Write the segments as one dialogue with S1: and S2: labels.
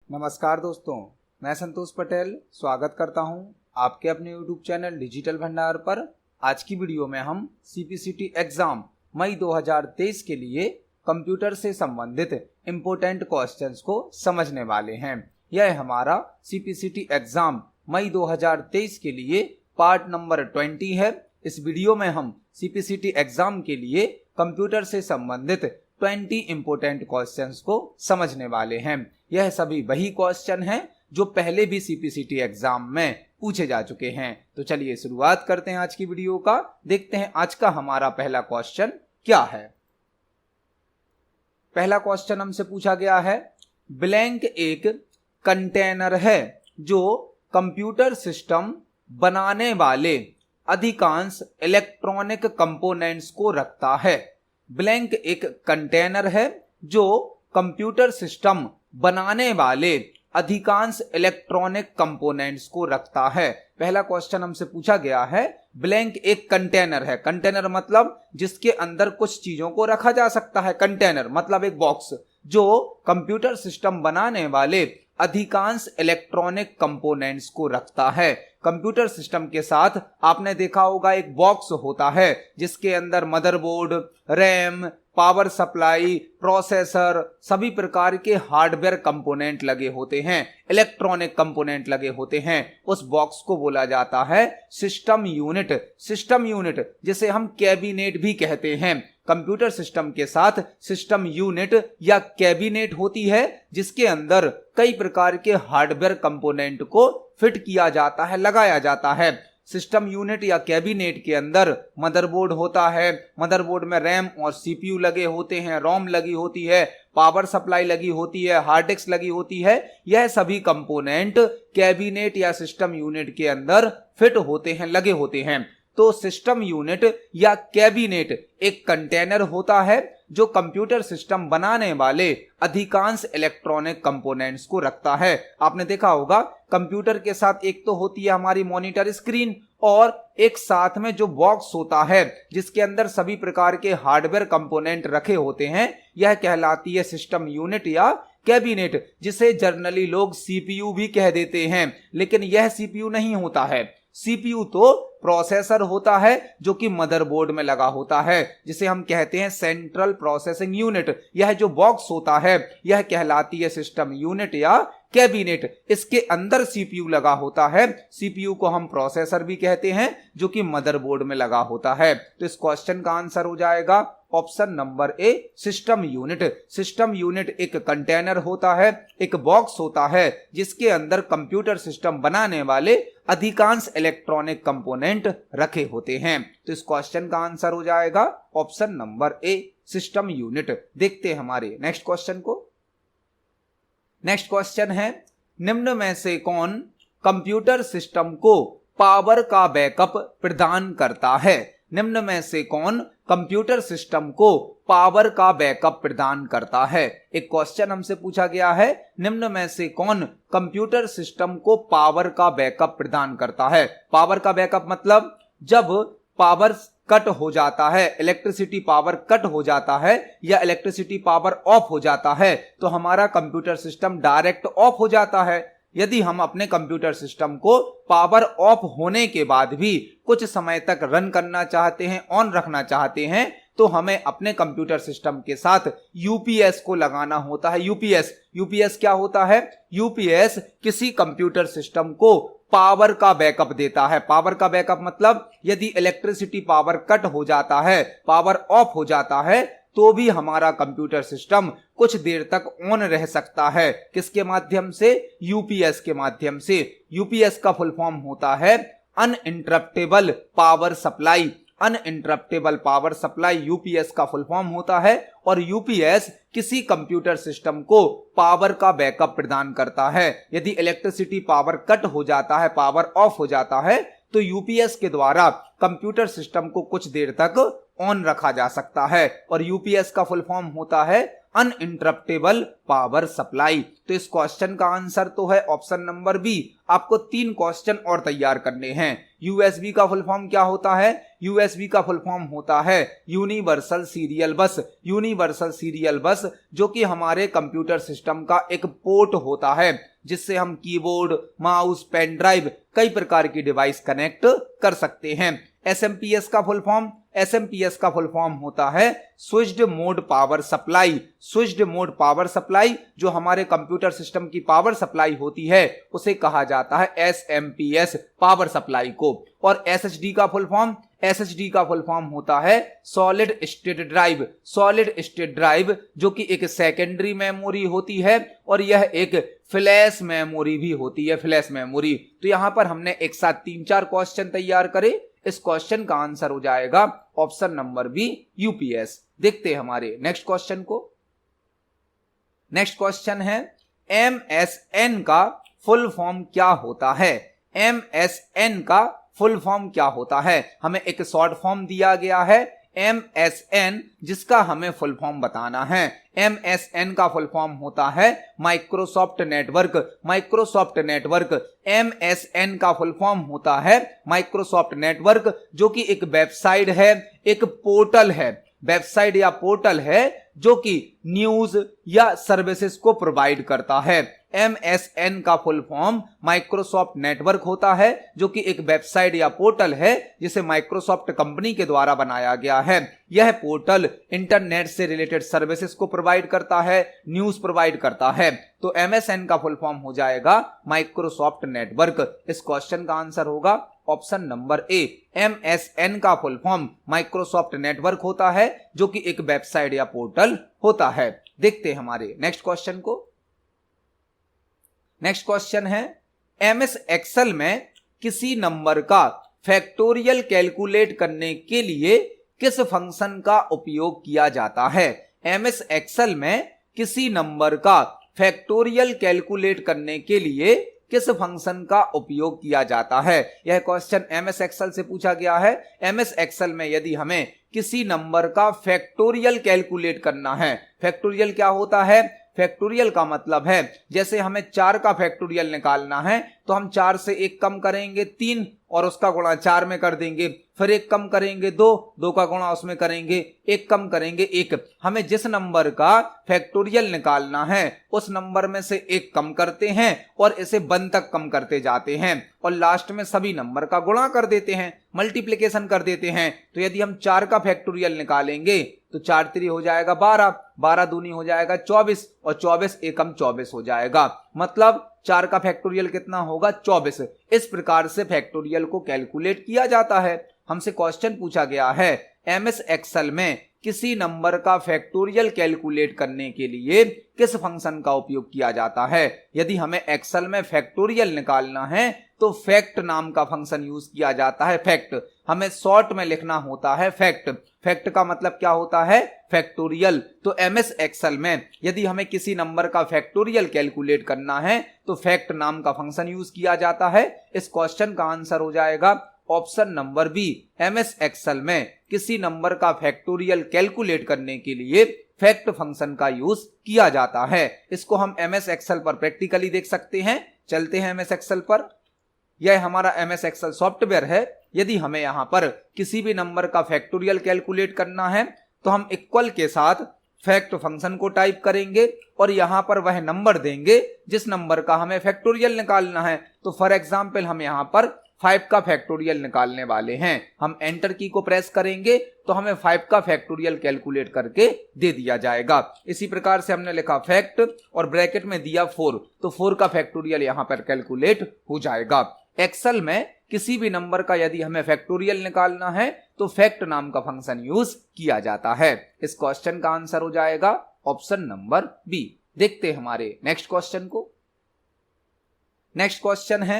S1: नमस्कार दोस्तों, मैं संतोष पटेल स्वागत करता हूं आपके अपने YouTube चैनल डिजिटल भंडार पर। आज की वीडियो में हम CPCT एग्जाम मई 2023 के लिए कंप्यूटर से संबंधित इम्पोर्टेंट क्वेश्चंस को समझने वाले हैं। यह हमारा CPCT एग्जाम मई 2023 के लिए पार्ट नंबर 20 है। इस वीडियो में हम CPCT एग्जाम के लिए कंप्यूटर से संबंधित 20 इम्पोर्टेंट क्वेश्चंस को समझने वाले हैं। यह सभी वही क्वेश्चन हैं जो पहले भी CPCT एग्जाम में पूछे जा चुके हैं। तो चलिए शुरुआत करते हैं आज की वीडियो का। देखते हैं आज का हमारा पहला क्वेश्चन क्या है। पहला क्वेश्चन हमसे पूछा गया है, ब्लैंक एक कंटेनर है जो कंप्यूटर सिस्टम बनाने वाले अधिकांश इलेक्ट्रॉनिक कंपोनेंट्स को रखता है। ब्लैंक एक कंटेनर है जो कंप्यूटर सिस्टम बनाने वाले अधिकांश इलेक्ट्रॉनिक कंपोनेंट्स को रखता है। पहला क्वेश्चन हमसे पूछा गया है, ब्लैंक एक कंटेनर है। कंटेनर मतलब जिसके अंदर कुछ चीजों को रखा जा सकता है। कंटेनर मतलब एक बॉक्स जो कंप्यूटर सिस्टम बनाने वाले अधिकांश इलेक्ट्रॉनिक कंपोनेंट्स को रखता है। कंप्यूटर सिस्टम के साथ आपने देखा होगा एक बॉक्स होता है जिसके अंदर motherboard, RAM, power supply, processor, सभी प्रकार के हार्डवेयर कंपोनेंट लगे होते हैं, इलेक्ट्रॉनिक कंपोनेंट लगे होते हैं। उस बॉक्स को बोला जाता है सिस्टम यूनिट। सिस्टम यूनिट जिसे हम कैबिनेट भी कहते हैं। कंप्यूटर सिस्टम के साथ सिस्टम यूनिट या कैबिनेट होती है जिसके अंदर कई प्रकार के हार्डवेयर कंपोनेंट को फिट किया जाता है, लगाया जाता है। सिस्टम यूनिट या कैबिनेट के अंदर मदरबोर्ड होता है, मदरबोर्ड में रैम और सीपीयू लगे होते हैं, रोम लगी होती है, पावर सप्लाई लगी होती है, हार्ड डिस्क लगी होती है। यह सभी कंपोनेंट कैबिनेट या सिस्टम यूनिट के अंदर फिट होते हैं, लगे होते हैं। तो सिस्टम यूनिट या कैबिनेट एक कंटेनर होता है जो कंप्यूटर सिस्टम बनाने वाले अधिकांश इलेक्ट्रॉनिक कंपोनेंट्स को रखता है। आपने देखा होगा कंप्यूटर के साथ एक तो होती है हमारी मॉनिटर स्क्रीन और एक साथ में जो बॉक्स होता है जिसके अंदर सभी प्रकार के हार्डवेयर कंपोनेंट रखे होते हैं, यह कहलाती है सिस्टम यूनिट या कैबिनेट, जिसे जनरली लोग सीपीयू भी कह देते हैं। लेकिन यह सीपीयू नहीं होता है। सीपीयू तो प्रोसेसर होता है जो कि मदरबोर्ड में लगा होता है, जिसे हम कहते हैं सेंट्रल प्रोसेसिंग यूनिट। यह जो बॉक्स होता है यह कहलाती है सिस्टम यूनिट या कैबिनेट। इसके अंदर सीपीयू लगा होता है। सीपीयू को हम प्रोसेसर भी कहते हैं जो कि मदरबोर्ड में लगा होता है। तो इस क्वेश्चन का आंसर हो जाएगा option number A, system unit. System unit एक कंटेनर होता है, एक बॉक्स होता है जिसके अंदर कंप्यूटर सिस्टम बनाने वाले अधिकांश इलेक्ट्रॉनिक कंपोनेंट रखे होते हैं। तो इस क्वेश्चन का आंसर हो जाएगा option number A, system unit. देखते हैं हमारे नेक्स्ट क्वेश्चन को। नेक्स्ट क्वेश्चन है, निम्न में से कौन कंप्यूटर सिस्टम को पावर का बैकअप प्रदान करता है? निम्न में से कौन कंप्यूटर सिस्टम को पावर का बैकअप प्रदान करता है? एक क्वेश्चन हमसे पूछा गया है, निम्न में से कौन कंप्यूटर सिस्टम को पावर का बैकअप प्रदान करता है? पावर का बैकअप मतलब जब पावर कट हो जाता है, इलेक्ट्रिसिटी पावर कट हो जाता है या इलेक्ट्रिसिटी पावर ऑफ हो जाता है तो हमारा कंप्यूटर सिस्टम डायरेक्ट ऑफ हो जाता है। यदि हम अपने कंप्यूटर सिस्टम को पावर ऑफ होने के बाद भी कुछ समय तक रन करना चाहते हैं, ऑन रखना चाहते हैं, तो हमें अपने कंप्यूटर सिस्टम के साथ यूपीएस को लगाना होता है। यूपीएस क्या होता है? यूपीएस किसी कंप्यूटर सिस्टम को पावर का बैकअप देता है। पावर का बैकअप मतलब यदि इलेक्ट्रिसिटी पावर कट हो जाता है, पावर ऑफ हो जाता है, तो भी हमारा कंप्यूटर सिस्टम कुछ देर तक ऑन रह सकता है। किसके माध्यम से? यूपीएस के माध्यम से। यूपीएस का फुल फॉर्म होता है uninterruptible power supply. Uninterruptible power supply UPS का फुल फॉर्म होता है और यूपीएस किसी कंप्यूटर सिस्टम को पावर का बैकअप प्रदान करता है। यदि इलेक्ट्रिसिटी पावर कट हो जाता है, पावर ऑफ हो जाता है, तो यूपीएस के द्वारा कंप्यूटर सिस्टम को कुछ देर तक ऑन रखा जा सकता है और यूपीएस का फुल फॉर्म होता है अनइंटरप्टेबल पावर सप्लाई। तो इस क्वेश्चन का आंसर तो है ऑप्शन नंबर बी। आपको 3 क्वेश्चन और तैयार करने हैं। यूएसबी का फुल फॉर्म क्या होता है? यूएसबी का फुल फॉर्म होता है यूनिवर्सल सीरियल बस। यूनिवर्सल सीरियल बस जो कि हमारे कंप्यूटर सिस्टम का एक पोर्ट होता है जिससे हम कीबोर्ड, माउस, पेन ड्राइव, कई प्रकार की डिवाइस कनेक्ट कर सकते हैं। एसएमपीएस का फुल फॉर्म, एसएमपीएस का फुल फॉर्म होता है switched mode power supply. Switched mode power supply जो हमारे कंप्यूटर सिस्टम की पावर सप्लाई होती है उसे कहा जाता है एसएमपीएस पावर सप्लाई को। और एसएसडी का फुल फॉर्म, एसएसडी का फुल फॉर्म होता है solid state drive. Solid state drive जो कि एक सेकेंडरी मेमोरी होती है और यह एक फ्लैश मेमोरी भी होती है, फ्लैश मेमोरी। तो यहां पर हमने एक साथ 3-4 क्वेश्चन तैयार करे। इस क्वेश्चन का आंसर हो जाएगा ऑप्शन नंबर बी यूपीएस। देखते हैं हमारे नेक्स्ट क्वेश्चन को। नेक्स्ट क्वेश्चन है एमएसएन का फुल फॉर्म क्या होता है? एमएसएन का फुल फॉर्म क्या होता है? हमें एक शॉर्ट फॉर्म दिया गया है एमएसएन जिसका हमें फुल फॉर्म बताना है। एमएसएन का फुल फॉर्म होता है Microsoft network. Microsoft network, MSN का फुल फॉर्म होता है माइक्रोसॉफ्ट नेटवर्क जो कि एक वेबसाइट है, एक पोर्टल है, वेबसाइट या पोर्टल है जो कि न्यूज या सर्विसेज को प्रोवाइड करता है। एमएसएन का फुल फॉर्म माइक्रोसॉफ्ट नेटवर्क होता है जो कि एक वेबसाइट या पोर्टल है जिसे माइक्रोसॉफ्ट कंपनी के द्वारा बनाया गया है। यह पोर्टल इंटरनेट से रिलेटेड सर्विसेज को प्रोवाइड करता है, न्यूज प्रोवाइड करता है। तो एमएसएन का फुल फॉर्म हो जाएगा माइक्रोसॉफ्ट नेटवर्क। इस क्वेश्चन का आंसर होगा ऑप्शन नंबर ए। एमएसएन का फुल फॉर्म माइक्रोसॉफ्ट नेटवर्क होता है जो कि एक वेबसाइट या पोर्टल होता है। देखते हैं हमारे नेक्स्ट क्वेश्चन को। नेक्स्ट क्वेश्चन है एमएस एक्सेल में किसी नंबर का फैक्टोरियल कैलकुलेट करने के लिए किस फंक्शन का उपयोग किया जाता है? एमएस एक्सेल में किसी नंबर का फैक्टोरियल कैलकुलेट करने के लिए किस फंक्शन का उपयोग किया जाता है? यह क्वेश्चन एमएस एक्सेल से पूछा गया है। एमएस एक्सेल में यदि हमें किसी नंबर का फैक्टोरियल कैलकुलेट करना है, फैक्टोरियल क्या होता है? फैक्टोरियल का मतलब है जैसे हमें 4 का फैक्टोरियल निकालना है तो हम 4 से 1 कम करेंगे 3 और उसका गुणा 4 में कर देंगे, फिर 1 कम करेंगे 2 का गुणा उसमें करेंगे, 1 कम करेंगे 1। हमें जिस नंबर का फैक्टोरियल निकालना है उस नंबर में से 1 कम करते हैं और इसे 1 तक कम करते जाते हैं और लास्ट में सभी नंबर का गुणा कर देते हैं, मल्टीप्लिकेशन कर देते हैं। तो यदि हम 4 का फैक्टोरियल निकालेंगे तो 4 3 हो जाएगा 12, 12 दूनी हो जाएगा 24 और 24 एकम 24 हो जाएगा। मतलब 4 का फैक्टोरियल कितना होगा? 24। इस प्रकार से फैक्टोरियल को कैलकुलेट किया जाता है। हमसे क्वेश्चन पूछा गया है एमएस एक्सेल में किसी नंबर का फैक्टोरियल कैलकुलेट करने के लिए किस फंक्शन का उपयोग किया जाता है? यदि हमें एक्सेल में फैक्टोरियल निकालना है तो फैक्ट नाम का फंक्शन यूज किया जाता है। फैक्ट हमें शॉर्ट में लिखना होता है फैक्ट। फैक्ट का मतलब क्या होता है? फैक्टोरियल। तो एमएस एक्सेल में यदि हमें किसी नंबर का फैक्टोरियल कैलकुलेट करना है तो फैक्ट नाम का फंक्शन यूज किया जाता है। इस क्वेश्चन का आंसर हो जाएगा option number B. MS Excel में किसी नंबर का फैक्टोरियल कैलकुलेट करने के लिए फैक्ट फंक्शन का यूज किया जाता है। इसको हम एमएस एक्सेल पर प्रैक्टिकली देख सकते हैं। चलते हैं एमएस एक्सेल पर। यह हमारा एमएस एक्सेल सॉफ्टवेयर है। यदि हमें यहां पर किसी भी नंबर का फैक्टोरियल कैलकुलेट करना है तो हम इक्वल के साथ फैक्ट फंक्शन को टाइप करेंगे और यहां पर वह नंबर देंगे जिस नंबर का हमें फैक्टोरियल निकालना है। तो फॉर एग्जांपल हम यहां पर 5 का फैक्टोरियल निकालने वाले हैं। हम एंटर की को प्रेस करेंगे तो हमें 5 का फैक्टोरियल कैलकुलेट करके दे दिया जाएगा। इसी प्रकार से हमने लिखा फैक्ट और ब्रैकेट में दिया 4, तो 4 का फैक्टोरियल यहां पर कैलकुलेट हो जाएगा। एक्सेल में किसी भी नंबर का यदि हमें फैक्टोरियल निकालना है तो फैक्ट नाम का फंक्शन यूज किया जाता है। इस क्वेश्चन का आंसर हो जाएगा ऑप्शन नंबर बी। देखते हैं हमारे नेक्स्ट क्वेश्चन को। नेक्स्ट क्वेश्चन है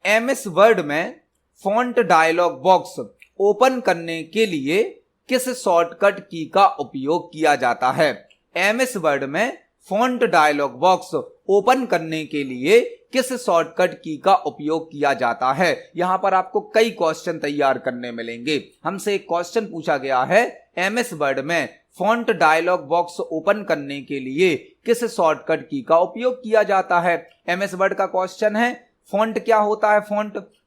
S1: एमएस वर्ड में फॉन्ट डायलॉग बॉक्स ओपन करने के लिए किस शॉर्टकट की का उपयोग किया जाता है? एमएस वर्ड में फॉन्ट डायलॉग बॉक्स ओपन करने के लिए किस शॉर्टकट की का उपयोग किया जाता है? यहां पर आपको कई क्वेश्चन तैयार करने मिलेंगे। हमसे एक क्वेश्चन पूछा गया है एमएस वर्ड में फॉन्ट डायलॉग बॉक्स ओपन करने के लिए किस शॉर्टकट की का उपयोग किया जाता है? एमएस वर्ड का क्वेश्चन है। फॉन्ट क्या होता है?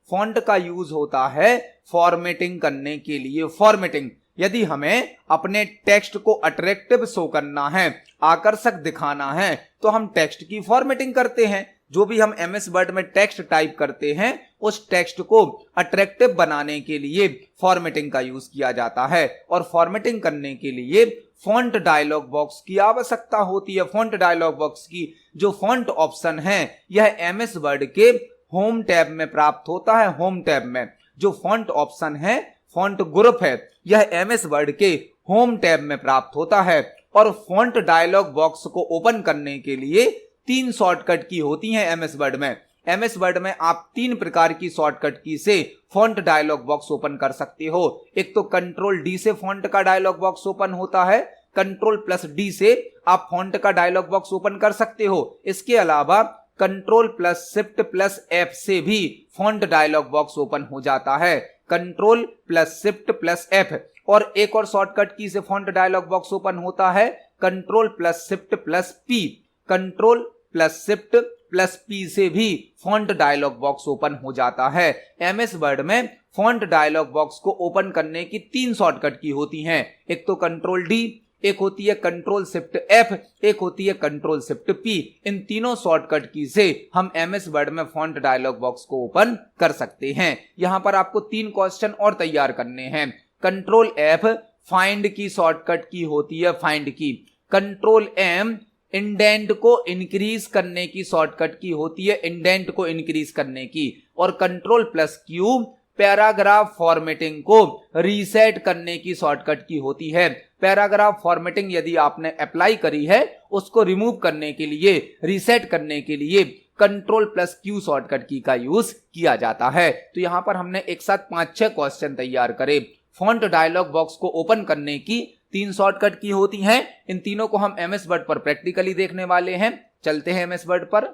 S1: फॉन्ट का यूज होता है फॉर्मेटिंग करने के लिए। फॉर्मेटिंग, यदि हमें अपने टेक्स्ट को अट्रैक्टिव शो करना है, आकर्षक दिखाना है, तो हम टेक्स्ट की फॉर्मेटिंग करते हैं। जो भी हम एमएस वर्ड में टेक्स्ट टाइप करते हैं, उस टेक्स्ट को अट्रैक्टिव बनाने के लिए फॉर्मेटिंग का यूज किया जाता है। और फॉर्मेटिंग करने के लिए फॉन्ट डायलॉग बॉक्स की आवश्यकता होती है। फॉन्ट डायलॉग बॉक्स की जो फॉन्ट ऑप्शन है, यह एमएस वर्ड के होम टैब में प्राप्त होता है। होम टैब में जो फॉन्ट ऑप्शन है, फॉन्ट ग्रुप है, यह एमएस वर्ड के होम टैब में प्राप्त होता है। और फॉन्ट डायलॉग बॉक्स को ओपन करने के लिए 3 शॉर्टकट की होती हैं एमएस वर्ड में। एमएस वर्ड में आप 3 प्रकार की शॉर्टकट की से फॉन्ट डायलॉग बॉक्स ओपन कर सकते हो। एक तो कंट्रोल डी से फॉन्ट का डायलॉग बॉक्स ओपन होता है, कंट्रोल प्लस डी से आप फॉन्ट का डायलॉग बॉक्स ओपन कर सकते हो। इसके अलावा control plus shift plus F से भी फॉन्ट डायलॉग बॉक्स ओपन हो जाता है। Control plus shift plus F. और एक और शॉर्टकट की से फॉन्ट डायलॉग बॉक्स ओपन होता है, control plus shift plus P. Control plus shift plus P से भी फॉन्ट डायलॉग बॉक्स ओपन हो जाता है। एमएस वर्ड में फॉन्ट डायलॉग बॉक्स को ओपन करने की 3 शॉर्टकट की होती हैं। एक तो कंट्रोल डी, एक होती है कंट्रोल शिफ्ट एफ, एक होती है कंट्रोल शिफ्ट पी। इन तीनों शॉर्टकट की से हम एमएस वर्ड में फॉन्ट डायलॉग बॉक्स को ओपन कर सकते हैं। यहां पर आपको 3 क्वेश्चन और तैयार करने हैं। कंट्रोल एफ फाइंड की शॉर्टकट की होती है, फाइंड की। कंट्रोल एम इंडेंट को इंक्रीज करने की शॉर्टकट की होती है, इंडेंट को इंक्रीज करने की। और control plus Q paragraph formatting को रीसेट करने की शॉर्टकट की होती है। पैराग्राफ फॉर्मेटिंग यदि आपने अप्लाई करी है, उसको रिमूव करने के लिए, रीसेट करने के लिए कंट्रोल प्लस क्यू शॉर्टकट की का यूज किया जाता है। तो यहां पर हमने एक साथ 5-6 क्वेश्चन तैयार करे। फॉन्ट डायलॉग बॉक्स को ओपन करने की 3 शॉर्टकट की होती हैं। इन तीनों को हम एमएस वर्ड पर प्रैक्टिकली देखने वाले हैं। चलते हैं एमएस वर्ड पर।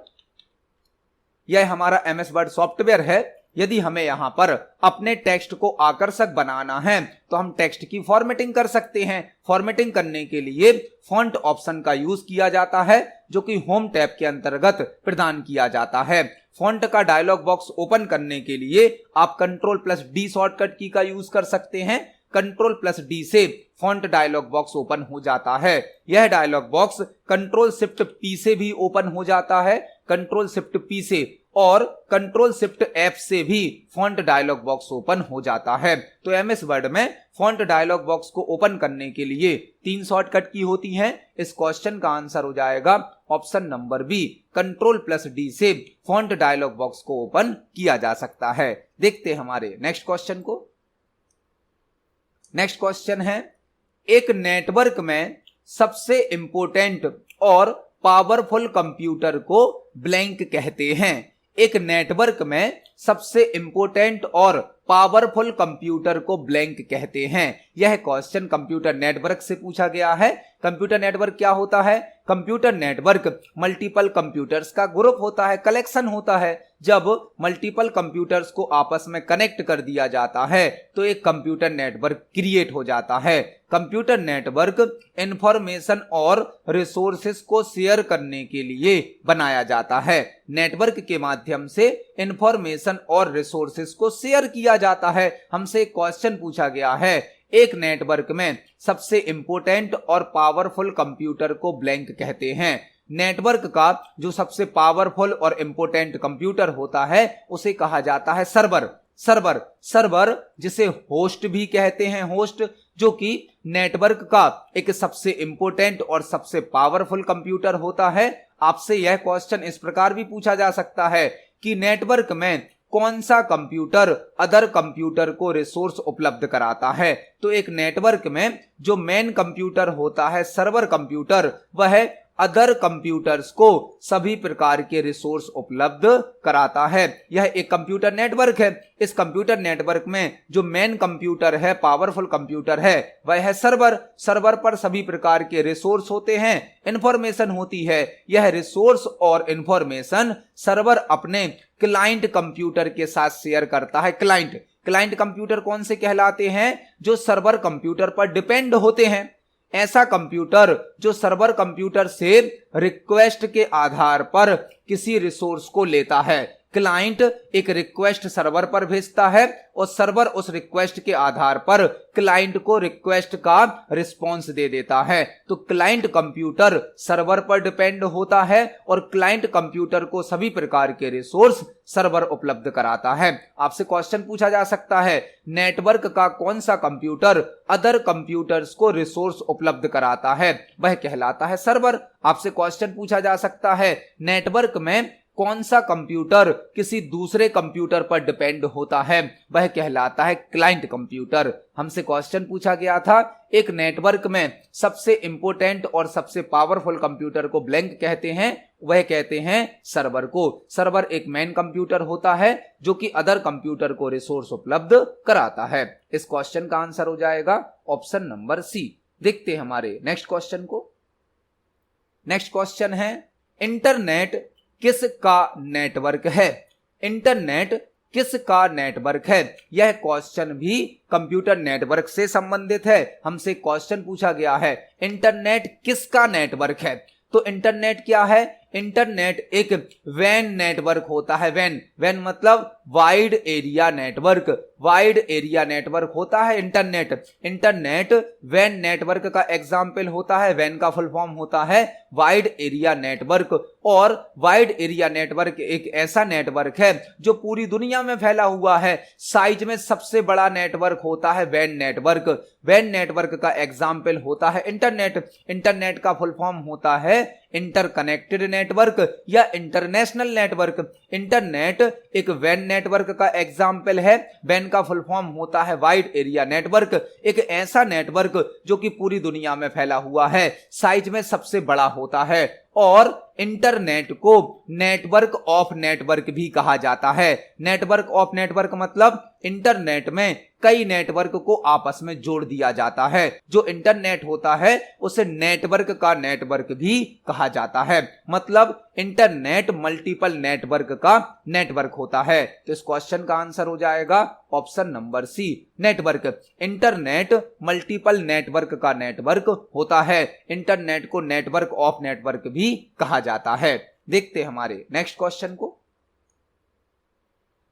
S1: यह हमारा एमएस वर्ड सॉफ्टवेयर है। यदि हमें यहां पर अपने टेक्स्ट को आकर्षक बनाना है, तो हम टेक्स्ट की फॉर्मेटिंग कर सकते हैं। फॉर्मेटिंग करने के लिए फॉन्ट ऑप्शन का यूज किया जाता है, जो कि होम टैब के अंतर्गत प्रदान किया जाता है। फॉन्ट का डायलॉग बॉक्स ओपन करने के लिए आप कंट्रोल प्लस डी शॉर्टकट की का यूज कर सकते हैं। कंट्रोल प्लस डी से फॉन्ट डायलॉग बॉक्स ओपन हो जाता है। यह dialog box control shift P से भी ओपन हो जाता है, कंट्रोल शिफ्ट पी से। और कंट्रोल शिफ्ट एफ से भी फॉन्ट डायलॉग बॉक्स ओपन हो जाता है। तो एमएस वर्ड में फॉन्ट डायलॉग बॉक्स को ओपन करने के लिए 3 शॉर्टकट की होती हैं। इस क्वेश्चन का आंसर हो जाएगा option number B, control plus D से फॉन्ट डायलॉग बॉक्स को ओपन किया जा सकता है। देखते हैं हमारे नेक्स्ट क्वेश्चन को। नेक्स्ट क्वेश्चन है, एक नेटवर्क में सबसे इंपोर्टेंट और पावरफुल कंप्यूटर को ब्लैंक कहते हैं। एक नेटवर्क में सबसे इंपोर्टेंट और पावरफुल कंप्यूटर को ब्लैंक कहते हैं। यह क्वेश्चन कंप्यूटर नेटवर्क से पूछा गया है। कंप्यूटर नेटवर्क क्या होता है? कंप्यूटर नेटवर्क मल्टीपल कंप्यूटर्स का ग्रुप होता है, कलेक्शन होता है। जब मल्टीपल कंप्यूटर्स को आपस में कनेक्ट कर दिया जाता है, तो एक कंप्यूटर नेटवर्क क्रिएट हो जाता है। कंप्यूटर नेटवर्क इंफॉर्मेशन और रिसोर्सेस को शेयर करने के लिए बनाया जाता है। नेटवर्क के माध्यम से इंफॉर्मेशन और रिसोर्सेस को शेयर किया जाता है। हमसे एक क्वेश्चन पूछा गया है, एक नेटवर्क में सबसे इंपोर्टेंट और पावरफुल कंप्यूटर को ब्लैंक कहते हैं। नेटवर्क का जो सबसे पावरफुल और इंपोर्टेंट कंप्यूटर होता है, उसे कहा जाता है सर्वर। सर्वर जिसे होस्ट भी कहते हैं, होस्ट, जो कि नेटवर्क का एक सबसे इंपोर्टेंट और सबसे पावरफुल कंप्यूटर होता है। आपसे यह क्वेश्चन इस प्रकार भी पूछा जा सकता है कि नेटवर्क में कौन सा कंप्यूटर अदर कंप्यूटर को रिसोर्स उपलब्ध कराता है। तो एक नेटवर्क में जो मेन कंप्यूटर होता है, सर्वर कंप्यूटर, वह अदर कंप्यूटर्स को सभी प्रकार के रिसोर्स उपलब्ध कराता है। यह एक कंप्यूटर नेटवर्क है। इस कंप्यूटर नेटवर्क में जो मेन कंप्यूटर है, पावरफुल कंप्यूटर है, वह है सर्वर। सर्वर पर सभी प्रकार के रिसोर्स होते हैं, इंफॉर्मेशन होती है। यह रिसोर्स और इंफॉर्मेशन सर्वर अपने क्लाइंट कंप्यूटर के साथ शेयर करता है। क्लाइंट कंप्यूटर कौन से कहलाते हैं? जो सर्वर कंप्यूटर पर डिपेंड होते हैं। ऐसा कंप्यूटर जो सर्वर कंप्यूटर से रिक्वेस्ट के आधार पर किसी रिसोर्स को लेता है। क्लाइंट एक रिक्वेस्ट सर्वर पर भेजता है और सर्वर उस रिक्वेस्ट के आधार पर क्लाइंट को रिक्वेस्ट का रिस्पॉन्स दे देता है। तो क्लाइंट कंप्यूटर सर्वर पर डिपेंड होता है और क्लाइंट कंप्यूटर को सभी प्रकार के रिसोर्स सर्वर उपलब्ध कराता है। आपसे क्वेश्चन पूछा जा सकता है, नेटवर्क का कौन सा कंप्यूटर अदर कंप्यूटर्स को रिसोर्स उपलब्ध कराता है? वह कहलाता है सर्वर। आपसे क्वेश्चन पूछा जा सकता है, नेटवर्क में कौन सा कंप्यूटर किसी दूसरे कंप्यूटर पर डिपेंड होता है? वह कहलाता है क्लाइंट कंप्यूटर। हमसे क्वेश्चन पूछा गया था, एक नेटवर्क में सबसे इंपॉर्टेंट और सबसे पावरफुल कंप्यूटर को ब्लैंक कहते हैं, वह कहते हैं सर्वर को। सर्वर एक मेन कंप्यूटर होता है जो कि अदर कंप्यूटर को रिसोर्स उपलब्ध कराता है। इस क्वेश्चन का आंसर हो जाएगा ऑप्शन नंबर सी। देखते हैं हमारे नेक्स्ट क्वेश्चन को। नेक्स्ट क्वेश्चन है, इंटरनेट किसका नेटवर्क है? इंटरनेट किसका नेटवर्क है? यह क्वेश्चन भी कंप्यूटर नेटवर्क से संबंधित है। हमसे क्वेश्चन पूछा गया है, इंटरनेट किसका नेटवर्क है? तो इंटरनेट क्या है? इंटरनेट एक वैन नेटवर्क होता है। वैन मतलब wide area network. Wide area network होता है इंटरनेट वैन नेटवर्क का एग्जाम्पल होता है। वैन का फुल फॉर्म होता है वाइड एरिया नेटवर्क। और वाइड एरिया नेटवर्क एक ऐसा नेटवर्क है जो पूरी दुनिया में फैला हुआ है। साइज में सबसे बड़ा नेटवर्क होता है वैन नेटवर्क। वैन नेटवर्क का एग्जाम्पल होता है इंटरनेट का फुल फॉर्म होता है इंटरकनेक्टेड नेटवर्क या इंटरनेशनल नेटवर्क। इंटरनेट एक वैन नेटवर्क का एग्जाम्पल है। वैन का फुल फॉर्म होता है वाइड एरिया नेटवर्क। एक ऐसा नेटवर्क जो कि पूरी दुनिया में फैला हुआ है, साइज में सबसे बड़ा होता है। और इंटरनेट को नेटवर्क ऑफ नेटवर्क भी कहा जाता है। नेटवर्क ऑफ नेटवर्क मतलब इंटरनेट में कई नेटवर्क को आपस में जोड़ दिया जाता है। जो इंटरनेट होता है उसे नेटवर्क का नेटवर्क भी कहा जाता है। मतलब इंटरनेट मल्टीपल नेटवर्क का नेटवर्क होता है। तो इस क्वेश्चन का आंसर हो जाएगा option number C, network. Internet multiple network का नेटवर्क होता है। इंटरनेट को नेटवर्क ऑफ नेटवर्क भी कहा जाता है। देखते हैं हमारे नेक्स्ट क्वेश्चन को।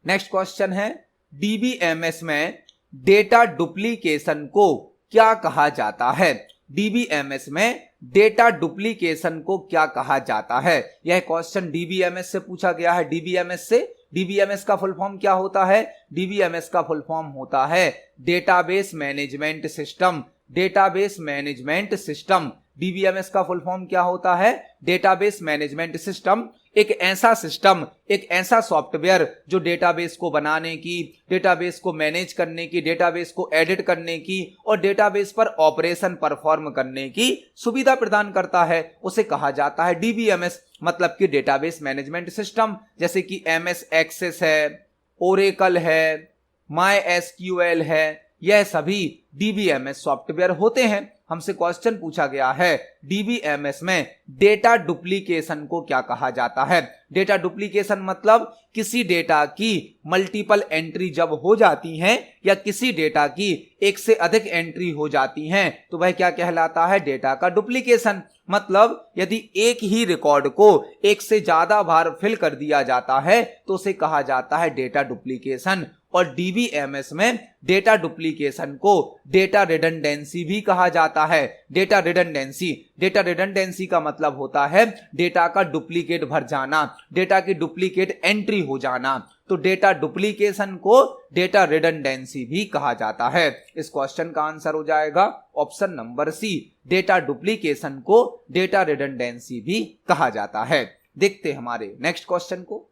S1: नेक्स्ट क्वेश्चन है, डीबीएमएस में डेटा डुप्लीकेशन को क्या कहा जाता है? डीबीएमएस में डेटा डुप्लीकेशन को क्या कहा जाता है? यह क्वेश्चन डीबीएमएस से पूछा गया है। डीबीएमएस से, डीबीएमएस का फुल फॉर्म क्या होता है? डीबीएमएस का फुल फॉर्म होता है database management system. Database management system. DBMS का फुल फॉर्म क्या होता है? Database management system. एक ऐसा सिस्टम, एक ऐसा सॉफ्टवेयर जो डेटाबेस को बनाने की, डेटाबेस को मैनेज करने की, डेटाबेस को एडिट करने की और डेटाबेस पर ऑपरेशन परफॉर्म करने की सुविधा प्रदान करता है, उसे कहा जाता है डीबीएमएस। मतलब कि डेटाबेस मैनेजमेंट सिस्टम। जैसे कि एमएस एक्सेस है, ओरेकल है, माई एसक्यूएल है, यह सभी डीबीएमएस सॉफ्टवेयर होते हैं। हमसे क्वेश्चन पूछा गया है, डीबीएमएस में डेटा डुप्लीकेशन को क्या कहा जाता है? डेटा डुप्लीकेशन मतलब किसी डेटा की मल्टीपल एंट्री जब हो जाती हैं या किसी डेटा की एक से अधिक एंट्री हो जाती हैं तो वह क्या कहलाता है? डेटा का डुप्लीकेशन। मतलब यदि एक ही रिकॉर्ड को एक से ज्यादा बार फिल कर दिया जाता है तो उसे कहा जाता है डेटा डुप्लीकेशन। और डीबीएमएस में डेटा डुप्लीकेशन को डेटा रिडंडेंसी भी कहा जाता है। डेटा रिडंडेंसी का मतलब होता है डेटा का डुप्लीकेट भर जाना, डेटा की डुप्लीकेट एंट्री हो जाना। तो डेटा डुप्लीकेशन को डेटा रिडंडेंसी भी कहा जाता है। इस क्वेश्चन का आंसर हो जाएगा option number C, data duplication को डेटा रिडंडेंसी भी कहा जाता है। देखते हैं हमारे नेक्स्ट क्वेश्चन को।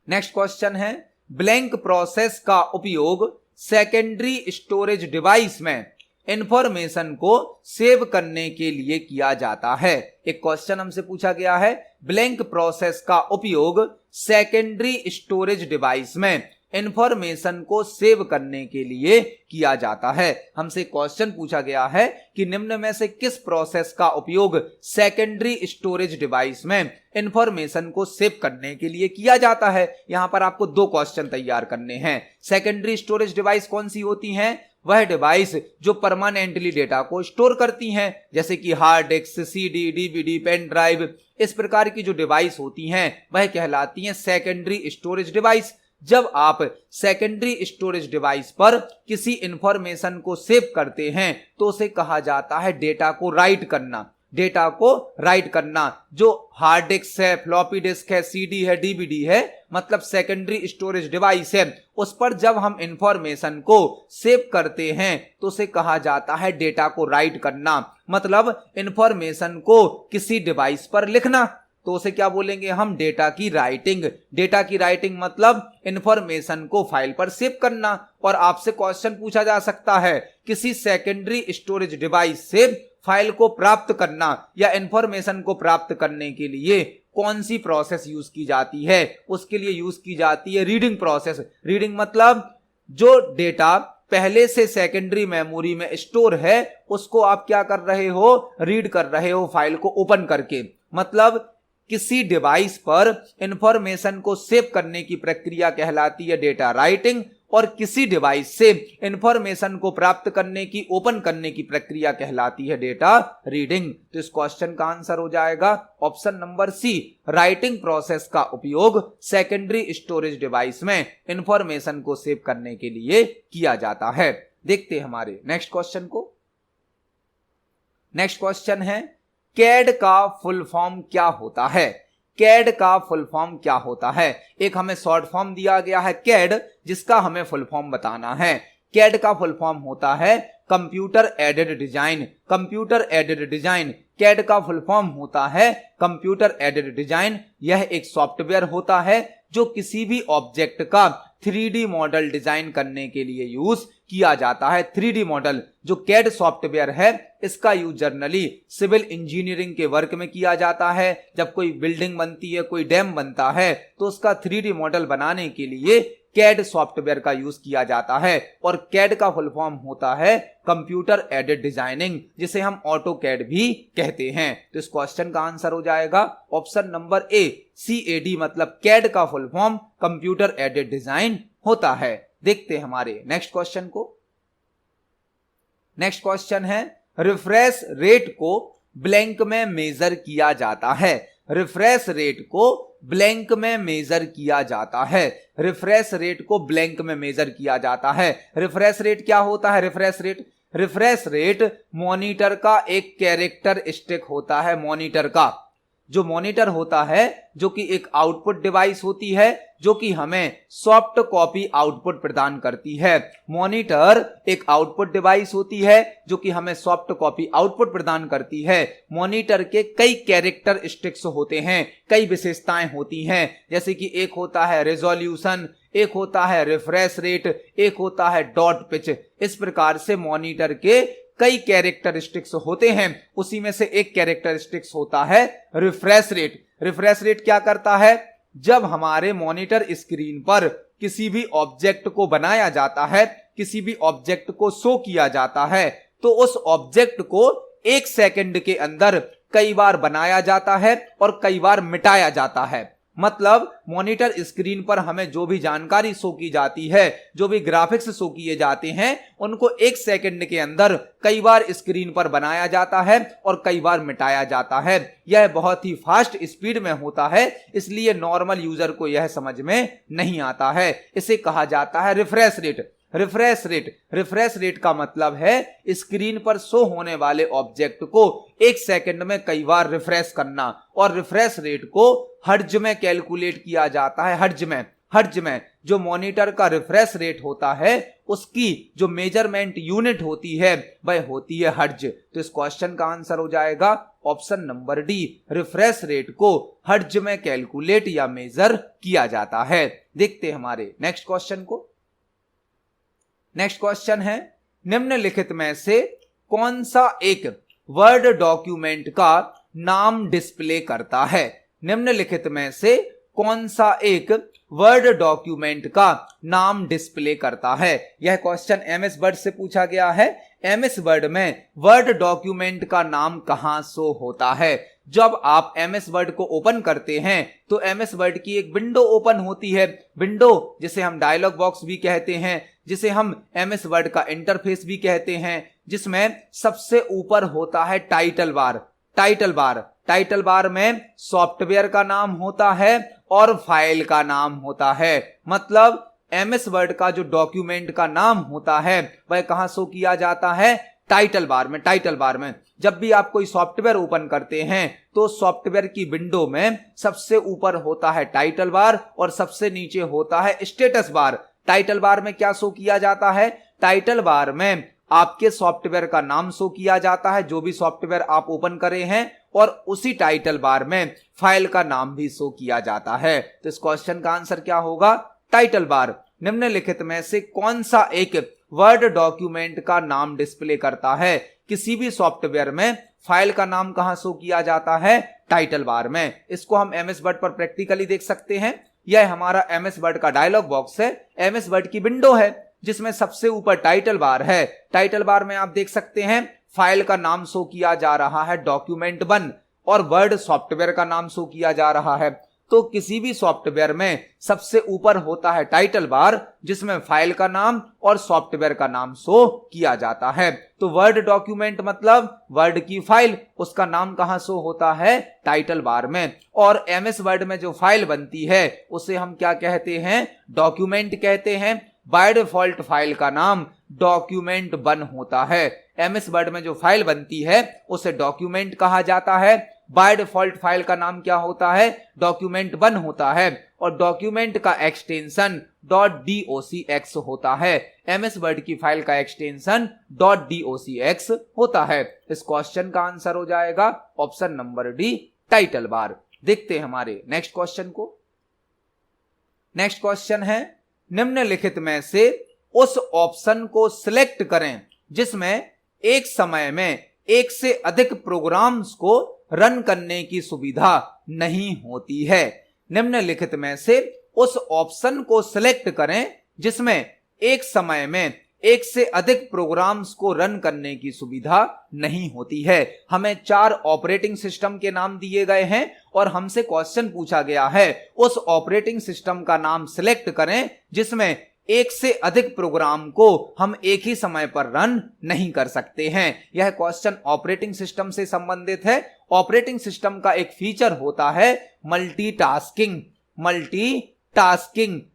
S1: नेक्स्ट क्वेश्चन है, ब्लैंक प्रोसेस का उपयोग सेकेंडरी स्टोरेज डिवाइस में इंफॉर्मेशन को सेव करने के लिए किया जाता है। एक क्वेश्चन हमसे पूछा गया है, ब्लैंक प्रोसेस का उपयोग सेकेंडरी स्टोरेज डिवाइस में इंफॉर्मेशन को सेव करने के लिए किया जाता है। हमसे क्वेश्चन पूछा गया है कि निम्न में से किस प्रोसेस का उपयोग सेकेंडरी स्टोरेज डिवाइस में इंफॉर्मेशन को सेव करने के लिए किया जाता है। यहां पर आपको दो क्वेश्चन तैयार करने हैं। सेकेंडरी स्टोरेज डिवाइस कौन सी होती हैं? वह डिवाइस जो परमानेंटली डेटा को स्टोर करती हैं, जैसे कि hard disk, CD, DVD, pen drive, इस प्रकार की जो डिवाइस होती हैं वह कहलाती हैं सेकेंडरी स्टोरेज डिवाइस। जब आप सेकेंडरी स्टोरेज डिवाइस पर किसी इंफॉर्मेशन को सेव करते हैं तो उसे कहा जाता है डेटा को राइट करना। डेटा को राइट करना, जो हार्ड डिस्क है, फ्लॉपी डिस्क है, सीडी है, डीवीडी है, मतलब सेकेंडरी स्टोरेज डिवाइस है, उस पर जब हम इंफॉर्मेशन को सेव करते हैं तो उसे कहा जाता है डेटा को राइट करना, मतलब इंफॉर्मेशन को किसी डिवाइस पर लिखना। तो उसे क्या बोलेंगे हम? डेटा की राइटिंग। डेटा की राइटिंग मतलब इंफॉर्मेशन को फाइल पर सेव करना। और आपसे क्वेश्चन पूछा जा सकता है, किसी सेकेंडरी स्टोरेज डिवाइस से फाइल को प्राप्त करना या इंफॉर्मेशन को प्राप्त करने के लिए कौन सी प्रोसेस यूज की जाती है? उसके लिए यूज की जाती है रीडिंग प्रोसेस। रीडिंग मतलब जो डेटा पहले से सेकेंडरी मेमोरी में स्टोर है उसको आप क्या कर रहे हो? रीड कर रहे हो फाइल को ओपन करके। मतलब किसी डिवाइस पर इंफॉर्मेशन को सेव करने की प्रक्रिया कहलाती है डेटा राइटिंग, और किसी डिवाइस से इंफॉर्मेशन को प्राप्त करने की, ओपन करने की प्रक्रिया कहलाती है डेटा रीडिंग। तो इस क्वेश्चन का आंसर हो जाएगा option number C. Writing process का उपयोग सेकेंडरी स्टोरेज डिवाइस में इंफॉर्मेशन को सेव करने के लिए किया जाता है। देखते हैं हमारे नेक्स्ट क्वेश्चन को। नेक्स्ट क्वेश्चन है, कैड का फुल फॉर्म क्या होता है? कैड का फुल फॉर्म क्या होता है? एक हमें शॉर्ट फॉर्म दिया गया है कैड, जिसका हमें फुल फॉर्म बताना है। कैड का फुल फॉर्म होता है computer aided design. Computer aided design CAD का फुल फॉर्म होता है कंप्यूटर एडेड डिजाइन। यह एक सॉफ्टवेयर होता है जो किसी भी ऑब्जेक्ट का 3D मॉडल डिजाइन करने के लिए यूज किया जाता है। 3D मॉडल जो कैड सॉफ्टवेयर है इसका यूज जनरली सिविल इंजीनियरिंग के वर्क में किया जाता है। जब कोई बिल्डिंग बनती है, कोई डैम बनता है, तो उसका 3D मॉडल बनाने के लिए कैड सॉफ्टवेयर का यूज किया जाता है। और कैड का फुल फॉर्म होता है कंप्यूटर एडेड डिजाइनिंग, जिसे हम ऑटो कैड भी कहते हैं। तो इस क्वेश्चन का आंसर हो जाएगा ऑप्शन नंबर ए, CAD, मतलब कैड का full form computer aided design होता है। देखते हैं हमारे नेक्स्ट क्वेश्चन को। नेक्स्ट क्वेश्चन है, रिफ्रेश रेट को ब्लैंक में मेजर किया जाता है। रिफ्रेश रेट को ब्लैंक में मेजर किया जाता है। रिफ्रेश रेट को ब्लैंक में मेजर किया जाता है। रिफ्रेश रेट क्या होता है? रिफ्रेश रेट मॉनिटर का एक कैरेक्टरिस्टिक होता है। मॉनिटर का जो मॉनिटर होता है, जो कि एक आउटपुट डिवाइस होती है, जो कि हमें सॉफ्ट कॉपी आउटपुट प्रदान करती है। मॉनिटर एक आउटपुट डिवाइस होती है जो कि हमें सॉफ्ट कॉपी आउटपुट प्रदान करती है। मॉनिटर के कई कैरेक्टरिस्टिक्स होते हैं, कई विशेषताएं होती हैं, जैसे कि एक होता है रेजोल्यूशन, एक होता है रिफ्रेश रेट, एक होता है डॉट पिच। इस प्रकार से मॉनिटर के कई कैरेक्टरिस्टिक्स होते हैं। उसी में से एक कैरेक्टरिस्टिक्स होता है रिफ्रेश रेट। रिफ्रेश रेट क्या करता है? जब हमारे मॉनिटर स्क्रीन पर किसी भी ऑब्जेक्ट को बनाया जाता है, किसी भी ऑब्जेक्ट को शो किया जाता है, तो उस ऑब्जेक्ट को 1 सेकंड के अंदर कई बार बनाया जाता है और कई बार मिटाया जाता है। मतलब मॉनिटर स्क्रीन पर हमें जो भी जानकारी शो की जाती है, जो भी ग्राफिक्स शो किए जाते हैं, उनको 1 सेकंड के अंदर कई बार स्क्रीन पर बनाया जाता है और कई बार मिटाया जाता है। यह बहुत ही फास्ट स्पीड में होता है, इसलिए नॉर्मल यूजर को यह समझ में नहीं आता है। इसे कहा जाता है रिफ्रेश रेट। रिफ्रेश रेट का मतलब है स्क्रीन पर शो होने वाले ऑब्जेक्ट को 1 सेकंड में कई बार रिफ्रेश करना। और रिफ्रेश रेट को हर्ट्ज में कैलकुलेट किया जाता है। हर्ट्ज में जो मॉनिटर का रिफ्रेश रेट होता है, उसकी जो मेजरमेंट यूनिट होती है वह होती है हर्ट्ज। तो इस क्वेश्चन का आंसर हो जाएगा option number D, refresh rate को हर्ट्ज में कैलकुलेट या मेजर किया जाता है। देखते हैं हमारे नेक्स्ट क्वेश्चन को। नेक्स्ट क्वेश्चन है, निम्नलिखित में से कौन सा एक वर्ड डॉक्यूमेंट का नाम डिस्प्ले करता है? निम्नलिखित में से कौन सा एक वर्ड डॉक्यूमेंट का नाम डिस्प्ले करता है? यह क्वेश्चन MS वर्ड से पूछा गया है। MS वर्ड में वर्ड डॉक्यूमेंट का नाम कहां शो होता है? जब आप MS वर्ड को ओपन करते हैं तो MS वर्ड की एक विंडो ओपन होती है। विंडो जिसे हम डायलॉग बॉक्स भी कहते हैं, जिसे हम MS वर्ड का इंटरफेस भी कहते हैं, जिसमें सबसे ऊपर होता है टाइटल बार। टाइटल बार में सॉफ्टवेयर का नाम होता है और फाइल का नाम होता है। मतलब MS वर्ड का जो डॉक्यूमेंट का नाम होता है वह कहां शो किया जाता है? टाइटल बार में। जब भी आप कोई सॉफ्टवेयर ओपन करते हैं तो सॉफ्टवेयर की विंडो में सबसे ऊपर होता है टाइटल बार और सबसे नीचे होता है स्टेटस बार। टाइटल बार में क्या शो किया जाता है? टाइटल बार में आपके सॉफ्टवेयर का नाम शो किया जाता है, जो भी सॉफ्टवेयर आप ओपन करे हैं, और उसी टाइटल बार में फाइल का नाम भी शो किया जाता है। तो इस क्वेश्चन का आंसर क्या होगा? Title bar. निम्नलिखित में से कौन सा एक वर्ड डॉक्यूमेंट का नाम डिस्प्ले करता है? किसी भी सॉफ्टवेयर में फाइल का नाम कहां शो किया जाता है? टाइटल बार में। इसको हम MS वर्ड पर प्रैक्टिकली देख सकते हैं। यह हमारा MS वर्ड का डायलॉग बॉक्स है, MS वर्ड की विंडो है, जिसमें सबसे ऊपर टाइटल बार है। टाइटल बार में आप देख सकते हैं फाइल का नाम शो किया जा रहा है document1 और वर्ड सॉफ्टवेयर का नाम शो किया जा रहा है। तो किसी भी सॉफ्टवेयर में सबसे ऊपर होता है टाइटल बार, जिसमें फाइल का नाम और सॉफ्टवेयर का नाम शो किया जाता है। तो वर्ड डॉक्यूमेंट मतलब वर्ड की फाइल, उसका नाम कहां शो होता है? टाइटल बार में। और MS वर्ड में जो फाइल बनती है उसे हम क्या कहते हैं? डॉक्यूमेंट कहते हैं। बाय डिफॉल्ट फाइल का नाम document1 होता है। MS वर्ड में जो फाइल बनती है उसे डॉक्यूमेंट कहा जाता है। बाय डिफॉल्ट फाइल का नाम क्या होता है? document1 होता है और डॉक्यूमेंट का एक्सटेंशन .docx होता है। MS वर्ड की फाइल का एक्सटेंशन .docx होता है। इस क्वेश्चन का आंसर हो जाएगा option number D, title bar. देखते हैं हमारे नेक्स्ट क्वेश्चन को। नेक्स्ट क्वेश्चन है, निम्नलिखित में से उस ऑप्शन को सिलेक्ट करें जिसमें एक समय में एक से अधिक प्रोग्राम्स को रन करने की सुविधा नहीं होती है। निम्नलिखित में से उस ऑप्शन को सिलेक्ट करें जिसमें एक समय में एक से अधिक प्रोग्राम्स को रन करने की सुविधा नहीं होती है। हमें 4 ऑपरेटिंग सिस्टम के नाम दिए गए हैं और हमसे क्वेश्चन पूछा गया है उस ऑपरेटिंग सिस्टम का नाम सिलेक्ट करें जिसमें एक से अधिक प्रोग्राम को हम एक ही समय पर रन नहीं कर सकते हैं। यह क्वेश्चन ऑपरेटिंग सिस्टम से संबंधित है। ऑपरेटिंग सिस्टम का एक फीचर होता है मल्टीटास्किंग,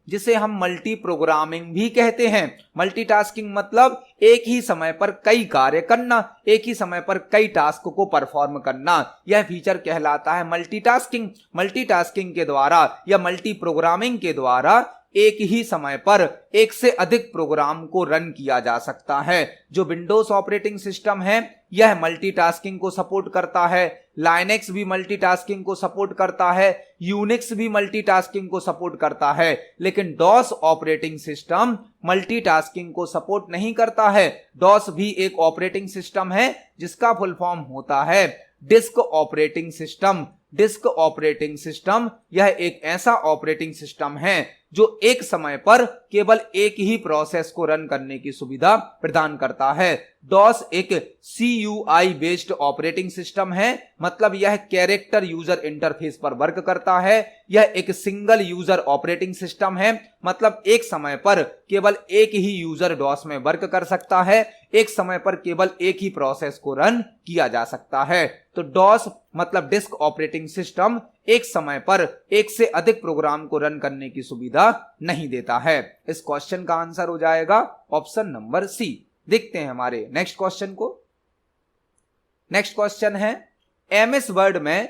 S1: जिसे हम मल्टी प्रोग्रामिंग भी कहते हैं। मल्टीटास्किंग मतलब एक ही समय पर कई कार्य करना, एक ही समय पर कई टास्क को परफॉर्म करना, यह फीचर कहलाता है मल्टीटास्किंग। मल्टीटास्किंग के द्वारा या मल्टी प्रोग्रामिंग के द्वारा एक ही समय पर एक से अधिक प्रोग्राम को रन किया जा सकता है। जो विंडोज ऑपरेटिंग सिस्टम है यह मल्टीटास्किंग को सपोर्ट करता है, लाइनेक्स भी मल्टीटास्किंग को सपोर्ट करता है, यूनिक्स भी मल्टीटास्किंग को सपोर्ट करता है, लेकिन डॉस ऑपरेटिंग सिस्टम मल्टीटास्किंग को सपोर्ट नहीं करता है। डॉस भी एक ऑपरेटिंग सिस्टम है जिसका फुल फॉर्म होता है disk operating system. Disk operating system यह एक ऐसा ऑपरेटिंग सिस्टम है जो एक समय पर केवल एक ही प्रोसेस को रन करने की सुविधा प्रदान करता है। डॉस एक CUI बेस्ड ऑपरेटिंग सिस्टम है, मतलब यह कैरेक्टर यूजर इंटरफेस पर वर्क करता है। यह एक सिंगल यूजर ऑपरेटिंग सिस्टम है, मतलब एक समय पर केवल एक ही यूजर डॉस में वर्क कर सकता है, एक समय पर केवल एक ही प्रोसेस को रन किया जा सकता है। तो डॉस मतलब डिस्क ऑपरेटिंग सिस्टम एक समय पर एक से अधिक प्रोग्राम को रन करने की सुविधा नहीं देता है। इस क्वेश्चन का आंसर हो जाएगा ऑप्शन नंबर सी। देखते हैं हमारे नेक्स्ट क्वेश्चन को। नेक्स्ट क्वेश्चन है, MS वर्ड में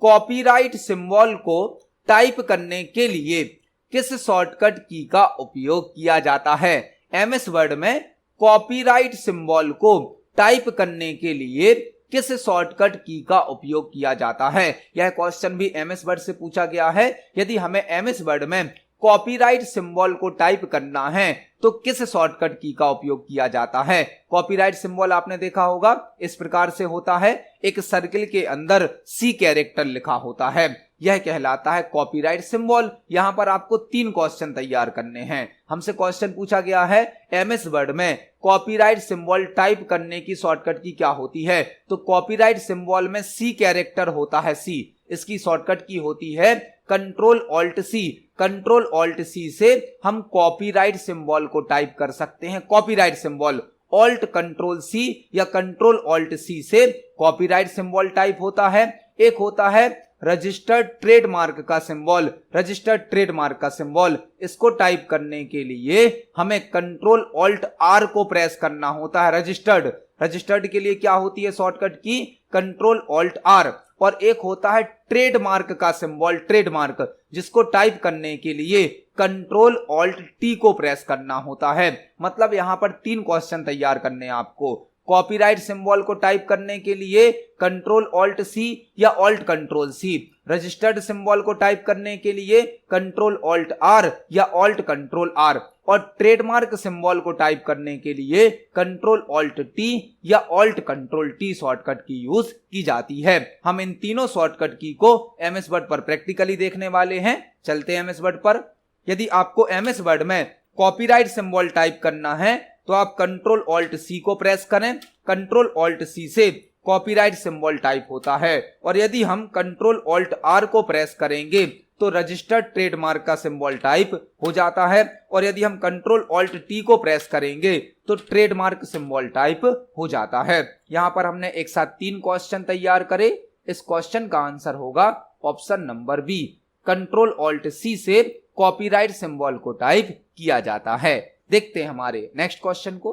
S1: कॉपीराइट सिंबल को टाइप करने के लिए किस शॉर्टकट की का उपयोग किया जाता है? MS वर्ड में कॉपीराइट सिंबल को टाइप करने के लिए किस शॉर्टकट की का उपयोग किया जाता है? यह क्वेश्चन भी MS वर्ड से पूछा गया है। यदि हमें MS वर्ड में कॉपीराइट सिंबल को टाइप करना है तो किस शॉर्टकट की का उपयोग किया जाता है? कॉपीराइट सिंबल आपने देखा होगा, इस प्रकार से होता है, एक सर्किल के अंदर C कैरेक्टर लिखा होता है, यह कहलाता है कॉपीराइट सिंबल। यहां पर आपको 3 क्वेश्चन तैयार करने हैं। हमसे क्वेश्चन पूछा गया है MS वर्ड में कॉपीराइट सिंबल टाइप करने की शॉर्टकट की क्या होती है? तो कॉपीराइट सिंबल में C कैरेक्टर होता है, C इसकी शॉर्टकट की होती है control alt C. Control alt C से हम कॉपीराइट सिंबल को टाइप कर सकते हैं। Copyright symbol alt control C या कंट्रोल ऑल्ट सी से कॉपीराइट सिंबल टाइप होता है। एक होता है रजिस्टर्ड ट्रेडमार्क का सिंबल। रजिस्टर्ड ट्रेडमार्क का सिंबल, इसको टाइप करने के लिए हमें कंट्रोल ऑल्ट आर को प्रेस करना होता है। रजिस्टर्ड, रजिस्टर्ड के लिए क्या होती है शॉर्टकट की कंट्रोल ऑल्ट आर। और एक होता है ट्रेडमार्क का सिंबल, ट्रेडमार्क, जिसको टाइप करने के लिए कंट्रोल ऑल्ट टी को प्रेस करना होता है। मतलब यहां पर 3 क्वेश्चन तैयार करने हैं आपको। कॉपीराइट सिंबल को टाइप करने के लिए कंट्रोल ऑल्ट सी या alt control C, registered symbol को टाइप करने के लिए कंट्रोल ऑल्ट आर या ऑल्ट कंट्रोल आर, और ट्रेडमार्क सिंबल को टाइप करने के लिए कंट्रोल ऑल्ट टी या alt control T shortcut key use की जाती है। हम इन तीनों शॉर्टकट की को एमएस वर्ड पर प्रैक्टिकली देखने वाले हैं। चलते हैं एमएस वर्ड पर। यदि आपको एमएस वर्ड में कॉपीराइट सिंबल टाइप करना है तो आप कंट्रोल ऑल्ट सी को प्रेस करें। कंट्रोल ऑल्ट सी से कॉपीराइट सिंबल टाइप होता है। और यदि हम कंट्रोल ऑल्ट आर को प्रेस करेंगे तो रजिस्टर्ड ट्रेडमार्क का सिंबल टाइप हो जाता है। और यदि हम कंट्रोल ऑल्ट टी को प्रेस करेंगे तो ट्रेडमार्क सिंबल टाइप हो जाता है। यहां पर हमने एक साथ 3 क्वेश्चन तैयार करे। इस क्वेश्चन का आंसर होगा option number B, control alt C से कॉपीराइट सिंबल को टाइप किया जाता है। देखते हैं हमारे नेक्स्ट क्वेश्चन को।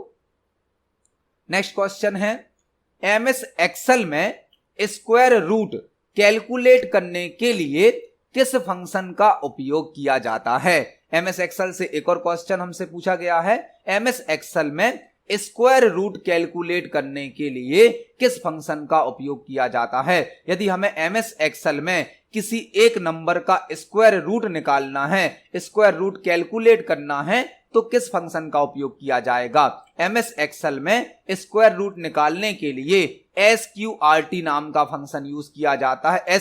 S1: नेक्स्ट क्वेश्चन है एमएस एक्सेल में स्क्वायर रूट कैलकुलेट करने के लिए किस फंक्शन का उपयोग किया जाता है। एमएस एक्सेल से एक और क्वेश्चन हमसे पूछा गया है, एमएस एक्सेल में स्क्वायर रूट कैलकुलेट करने के लिए किस फंक्शन का उपयोग किया जाता है। यदि हमें एमएस एक्सेल में किसी एक नंबर का स्क्वायर रूट निकालना है, स्क्वायर रूट कैलकुलेट करना है, तो किस फंक्शन का उपयोग किया जाएगा। एमएस एक्सेल में स्क्वायर रूट निकालने के लिए SQRT नाम का फंक्शन यूज किया जाता है।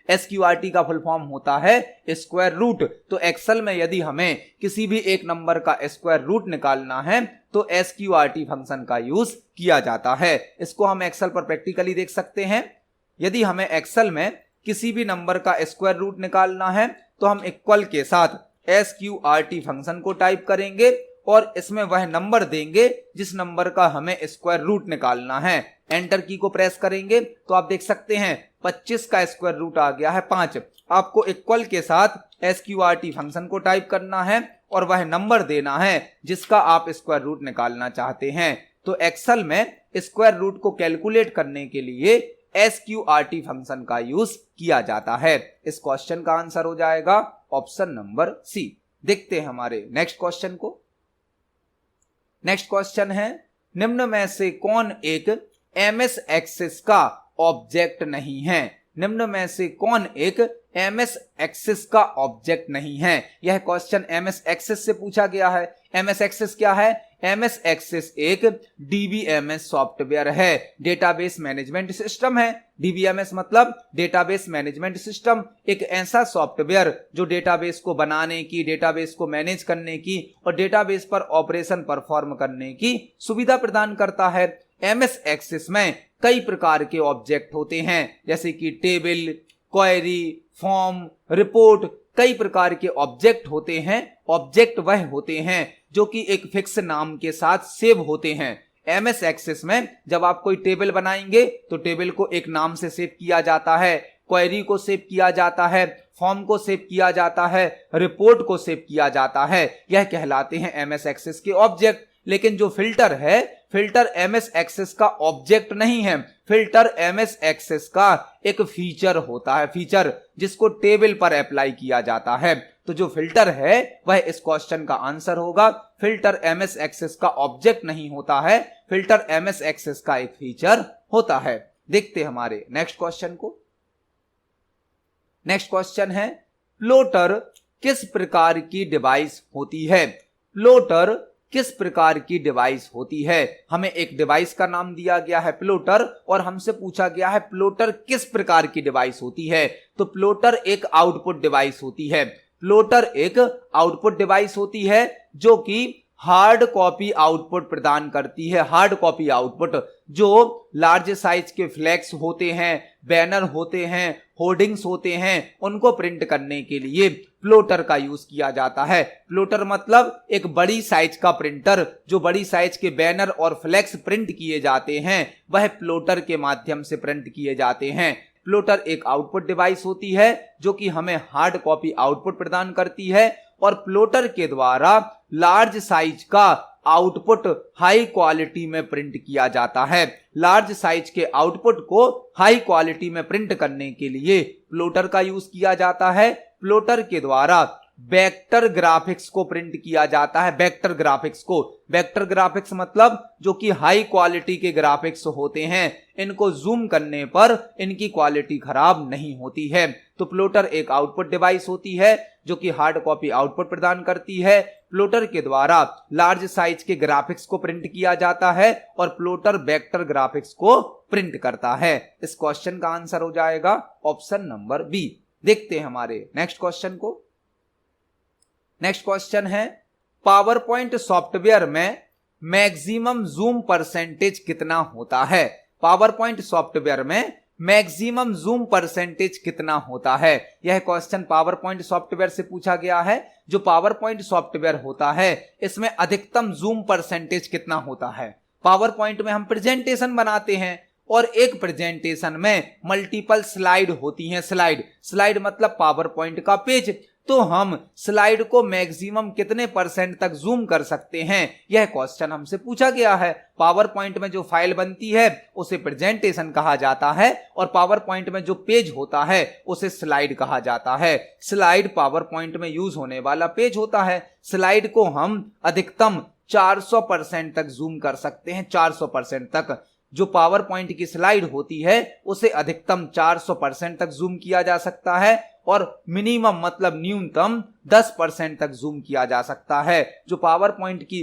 S1: SQRT का फुल फॉर्म होता है स्क्वायर रूट। तो एक्सेल में यदि हमें किसी भी एक नंबर का स्क्वायर रूट निकालना है तो SQRT फंक्शन का यूज किया जाता है। इसको हम एक्सेल पर प्रैक्टिकली देख सकते हैं। यदि हमें एक्सेल में किसी भी नंबर का स्क्वायर रूट निकालना है तो हम इक्वल के साथ SQRT फंक्शन को टाइप करेंगे और इसमें वह नंबर देंगे जिस नंबर का हमें स्क्वायर रूट निकालना है। एंटर की को प्रेस करेंगे तो आप देख सकते हैं 25 का स्क्वायर रूट आ गया है 5। आपको इक्वल के साथ SQRT फंक्शन को टाइप करना है और वह नंबर देना है जिसका आप स्क्वायर रूट निकालना चाहते हैं। तो एक्सेल में स्क्वायर रूट को कैलकुलेट करने के लिए SQRT फंक्शन का यूज किया जाता है। इस क्वेश्चन का आंसर हो जाएगा ऑप्शन नंबर सी। देखते हैं हमारे नेक्स्ट क्वेश्चन को। नेक्स्ट क्वेश्चन है निम्न में से कौन एक एमएस एक्सिस का ऑब्जेक्ट नहीं है। निम्न में से कौन एक एमएस एक्सिस का ऑब्जेक्ट नहीं है। यह क्वेश्चन एमएस एक्सिस से पूछा गया है। एमएस एक्सिस क्या है। एमएस एक्सिस एक डीबीएमएस सॉफ्टवेयर है, डेटाबेस मैनेजमेंट सिस्टम है। डीबीएमएस मतलब डेटाबेस मैनेजमेंट सिस्टम, एक ऐसा सॉफ्टवेयर जो डेटाबेस को बनाने की, डेटाबेस को मैनेज करने की और डेटाबेस पर ऑपरेशन परफॉर्म करने की सुविधा प्रदान करता है। एमएस एक्सिस में कई प्रकार के ऑब्जेक्ट होते हैं जैसे कि टेबल, क्वेरी, फॉर्म, रिपोर्ट, कई प्रकार के ऑब्जेक्ट होते हैं। ऑब्जेक्ट वह होते हैं जो कि एक फिक्स नाम के साथ सेव होते हैं। एमएस एक्सेस में जब आप कोई टेबल बनाएंगे तो टेबल को एक नाम से सेव किया जाता है, क्वेरी को सेव किया जाता है, फॉर्म को सेव किया जाता है, रिपोर्ट को सेव किया जाता है। यह कहलाते हैं एमएस एक्सेस के ऑब्जेक्ट। लेकिन जो फिल्टर है, फिल्टर एमएस एक्सेस का ऑब्जेक्ट नहीं है। फिल्टर एमएस एक्सेस का एक फीचर होता है, फीचर जिसको टेबल पर अप्लाई किया जाता है। तो जो फिल्टर है वह इस क्वेश्चन का आंसर होगा। फिल्टर एमएस एक्सेस का ऑब्जेक्ट नहीं होता है, फिल्टर एमएस एक्सेस का एक फीचर होता है। देखते हमारे नेक्स्ट क्वेश्चन को। नेक्स्ट क्वेश्चन है प्लॉटर किस प्रकार की डिवाइस होती है। प्लॉटर किस प्रकार की डिवाइस होती है। हमें एक डिवाइस का नाम दिया गया है प्लॉटर और हमसे पूछा गया है प्लॉटर किस प्रकार की डिवाइस होती है। तो प्लॉटर एक आउटपुट डिवाइस होती है। प्लॉटर एक आउटपुट डिवाइस होती है जो कि हार्ड कॉपी आउटपुट प्रदान करती है। हार्ड कॉपी आउटपुट जो लार्ज साइज के फ्लैक्स होते हैं, बैनर होते हैं, होर्डिंग्स होते हैं, उनको प्रिंट करने के लिए प्लोटर का यूज किया जाता है। प्लोटर मतलब एक बड़ी साइज का प्रिंटर, जो बड़ी साइज के बैनर और फ्लैक्स प्रिंट किए जाते हैं वह प्लोटर के माध्यम से प्रिंट किए जाते हैं। प्लोटर एक आउटपुट डिवाइस होती है जो कि हमें हार्ड कॉपी आउटपुट प्रदान करती है और प्लोटर के द्वारा लार्ज साइज का आउटपुट हाई क्वालिटी में प्रिंट किया जाता है। लार्ज साइज के आउटपुट को हाई क्वालिटी में प्रिंट करने के लिए प्लोटर का यूज किया जाता है। प्लोटर के द्वारा वेक्टर ग्राफिक्स को प्रिंट किया जाता है। वेक्टर ग्राफिक्स मतलब जो कि हाई क्वालिटी के ग्राफिक्स होते हैं, इनको जूम करने पर इनकी क्वालिटी खराब नहीं होती है। तो प्लोटर एक आउटपुट डिवाइस होती है जो कि हार्ड कॉपी आउटपुट प्रदान करती है। प्लोटर के द्वारा लार्ज साइज के ग्राफिक्स को प्रिंट किया जाता है और प्लोटर वेक्टर ग्राफिक्स को प्रिंट करता है। इस क्वेश्चन का आंसर हो जाएगा ऑप्शन नंबर बी। देखते हैं हमारे नेक्स्ट क्वेश्चन को। नेक्स्ट क्वेश्चन है, पावर पॉइंट सॉफ्टवेयर में मैक्सिमम जूम परसेंटेज कितना होता है? पावर पॉइंट सॉफ्टवेयर में मैक्सिमम जूम परसेंटेज कितना होता है? यह क्वेश्चन पावर पॉइंट सॉफ्टवेयर से पूछा गया है। जो पावर पॉइंट सॉफ्टवेयर होता है इसमें अधिकतम जूम परसेंटेज कितना होता है? पावर पॉइंट में हम प्रेजेंटेशन बनाते हैं और एक प्रेजेंटेशन में मल्टीपल स्लाइड होती हैं। स्लाइड मतलब पावर पॉइंट का पेज। तो हम स्लाइड को मैक्सिमम कितने परसेंट तक जूम कर सकते हैं, यह क्वेश्चन हमसे पूछा गया है। पावर पॉइंट में जो फाइल बनती है उसे प्रेजेंटेशन कहा जाता है और पावर पॉइंट में जो पेज होता है उसे स्लाइड कहा जाता है। स्लाइड पावर पॉइंट में यूज होने वाला पेज होता है। स्लाइड को हम अधिकतम 400% तक जूम कर सकते हैं। 400% तक जो पावर पॉइंट की स्लाइड होती है उसे अधिकतम 400% तक जूम किया जा सकता है और मिनिमम मतलब न्यूनतम 10% तक जूम किया जा सकता है। जो पावर पॉइंट की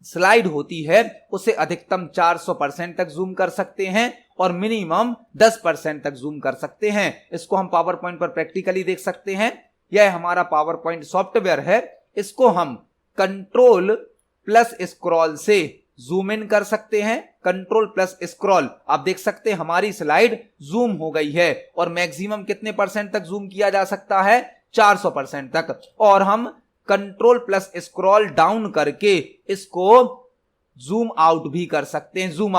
S1: स्लाइड होती है उसे अधिकतम 400% तक जूम कर सकते हैं और मिनिमम 10% तक जूम कर सकते हैं। इसको हम पावर पॉइंट पर प्रैक्टिकली देख सकते हैं। यह हमारा पावर पॉइंट सॉफ्टवेयर है। इसको हम कंट्रोल प्लस स्क्रॉल से जूम इन कर सकते हैं। कंट्रोल प्लस स्क्रॉल, आप देख सकते हैं हमारी स्लाइड जूम हो गई है और मैक्सिमम कितने परसेंट तक जूम किया जा सकता है? 400% तक। और हम कंट्रोल प्लस स्क्रॉल डाउन करके इसको जूम आउट भी कर सकते हैं। जूम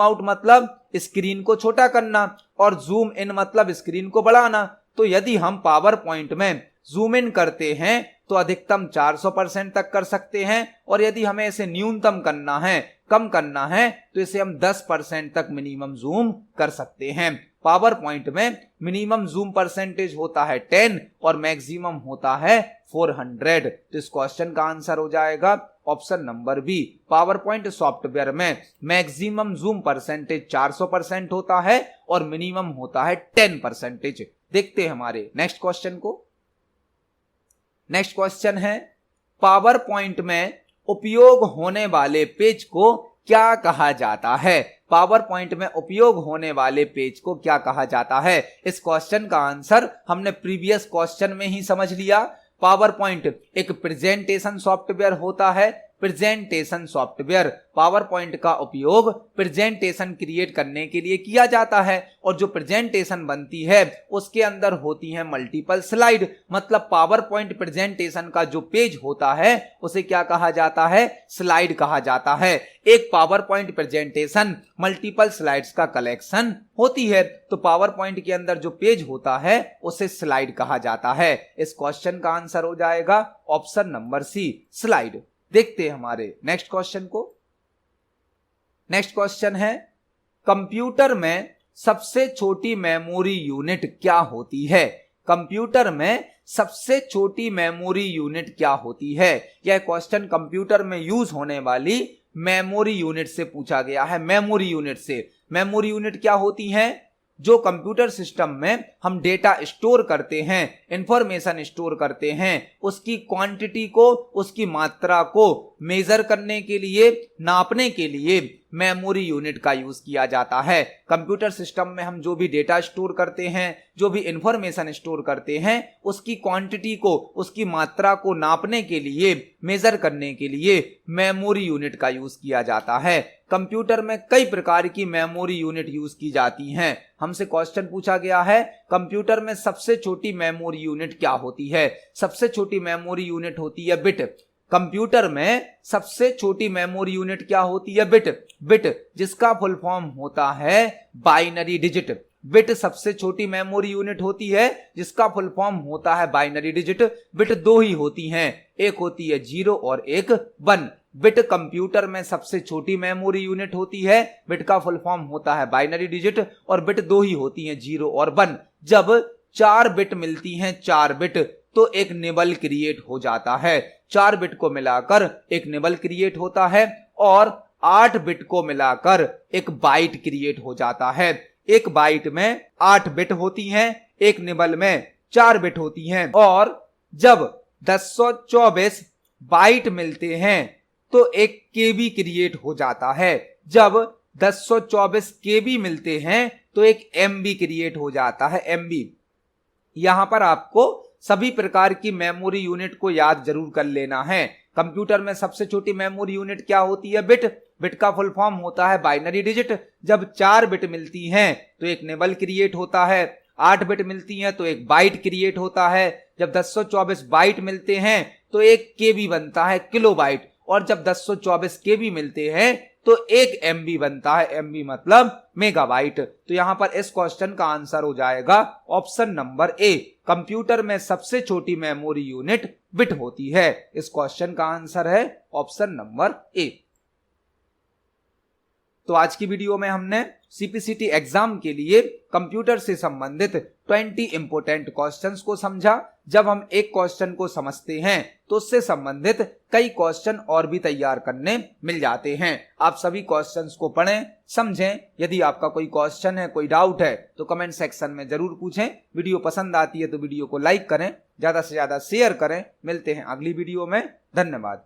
S1: आउट मतलब स्क्रीन को छोटा करना और जूम इन मतलब स्क्रीन को बढ़ाना। तो यदि हम पावर पॉइंट में जूम इन करते हैं तो अधिकतम 400% तक कर सकते हैं और यदि हमें इसे न्यूनतम करना है, कम करना है, तो इसे हम 10% तक मिनिमम जूम कर सकते हैं। पावर पॉइंट में मिनिमम जूम परसेंटेज होता है 10 और मैक्सिमम होता है 400। तो इस क्वेश्चन का आंसर हो जाएगा option number B. PowerPoint software में मैक्सिमम जूम परसेंटेज 400% होता है और मिनिमम होता है 10%। देखते हैं हमारे नेक्स्ट क्वेश्चन को। नेक्स्ट क्वेश्चन है, पावर पॉइंट में उपयोग होने वाले पेज को क्या कहा जाता है? पावर पॉइंट में उपयोग होने वाले पेज को क्या कहा जाता है? इस क्वेश्चन का आंसर हमने प्रीवियस क्वेश्चन में ही समझ लिया। पावर पॉइंट एक प्रेजेंटेशन सॉफ्टवेयर होता है। प्रेजेंटेशन सॉफ्टवेयर पावर पॉइंट का उपयोग प्रेजेंटेशन क्रिएट करने के लिए किया जाता है और जो प्रेजेंटेशन बनती है उसके अंदर होती है मल्टीपल स्लाइड। मतलब पावर पॉइंट प्रेजेंटेशन का जो पेज होता है उसे क्या कहा जाता है? स्लाइड कहा जाता है। एक power point presentation multiple slides का कलेक्शन होती है। तो पावर पॉइंट के अंदर जो पेज होता है उसे स्लाइड कहा जाता है। इस क्वेश्चन का आंसर हो जाएगा ऑप्शन नंबर सी, स्लाइड। देखते हैं हमारे नेक्स्ट क्वेश्चन को। नेक्स्ट क्वेश्चन है, कंप्यूटर में सबसे छोटी मेमोरी यूनिट क्या होती है? कंप्यूटर में सबसे छोटी मेमोरी यूनिट क्या होती है? यह क्वेश्चन कंप्यूटर में यूज होने वाली मेमोरी यूनिट से पूछा गया है। मेमोरी यूनिट से। मेमोरी यूनिट क्या होती है? जो कंप्यूटर सिस्टम में हम डेटा स्टोर करते हैं, इंफॉर्मेशन स्टोर करते हैं, उसकी क्वांटिटी को, उसकी मात्रा को मेजर करने के लिए, नापने के लिए मेमोरी यूनिट का यूज किया जाता है। कंप्यूटर सिस्टम में हम जो भी डेटा स्टोर करते हैं, जो भी इंफॉर्मेशन स्टोर करते हैं, उसकी क्वांटिटी को, उसकी मात्रा को नापने के लिए, मेजर करने के लिए मेमोरी यूनिट का यूज किया जाता है। कंप्यूटर में कई प्रकार की मेमोरी यूनिट यूज की जाती हैं। हमसे क्वेश्चन पूछा गया है कंप्यूटर में सबसे छोटी मेमोरी यूनिट क्या होती है। सबसे छोटी मेमोरी यूनिट होती है बिट। कंप्यूटर में सबसे छोटी मेमोरी यूनिट क्या होती है? बिट। बिट जिसका फुल फॉर्म होता है बाइनरी डिजिट। बिट सबसे छोटी मेमोरी यूनिट होती है जिसका फुल फॉर्म होता है बाइनरी डिजिट। बिट दो ही होती हैं, एक होती है 0 और एक 1। बिट कंप्यूटर में सबसे छोटी मेमोरी यूनिट होती है, बिट का फुल फॉर्म होता है बाइनरी डिजिट, और बिट दो ही होती हैं 0 और 1। जब 4 बिट मिलती हैं, 4 बिट, तो एक निबल क्रिएट हो जाता है। 4 बिट को मिलाकर एक निबल क्रिएट होता है और 8 बिट को मिलाकर एक बाइट क्रिएट हो जाता है। एक बाइट में 8 बिट होती हैं, एक निबल में 4 बिट होती हैं, और जब 1024 बाइट मिलते हैं तो एक केबी क्रिएट हो जाता है। जब 1024 केबी मिलते हैं तो एक एमबी क्रिएट हो जाता है, एमबी। यहां पर आपको सभी प्रकार की मेमोरी यूनिट को याद जरूर कर लेना है। कंप्यूटर में सबसे छोटी मेमोरी यूनिट क्या होती है? बिट। बिट का फुल फॉर्म होता है बाइनरी डिजिट। जब 4 बिट मिलती हैं तो एक निबल क्रिएट होता है, 8 बिट मिलती हैं तो एक बाइट क्रिएट होता है, जब 1024 बाइट मिलते हैं तो एक केबी बनता है, किलो बाइट, और जब 1024 केबी मिलते हैं तो एक एमबी बनता है, एमबी मतलब मेगाबाइट। तो यहां पर इस क्वेश्चन का आंसर हो जाएगा ऑप्शन नंबर ए। कंप्यूटर में सबसे छोटी मेमोरी यूनिट बिट होती है। इस क्वेश्चन का आंसर है ऑप्शन नंबर ए। तो आज की वीडियो में हमने सीपीसीटी एग्जाम के लिए कंप्यूटर से संबंधित 20 इंपोर्टेंट क्वेश्चंस को समझा। जब हम एक क्वेश्चन को समझते हैं तो उससे संबंधित कई क्वेश्चन और भी तैयार करने मिल जाते हैं। आप सभी क्वेश्चंस को पढ़ें, समझें। यदि आपका कोई क्वेश्चन है, कोई डाउट है तो कमेंट सेक्शन में जरूर पूछें। वीडियो पसंद आती है तो वीडियो को लाइक करें, ज्यादा से ज्यादा शेयर करें। मिलते हैं अगली वीडियो में। धन्यवाद।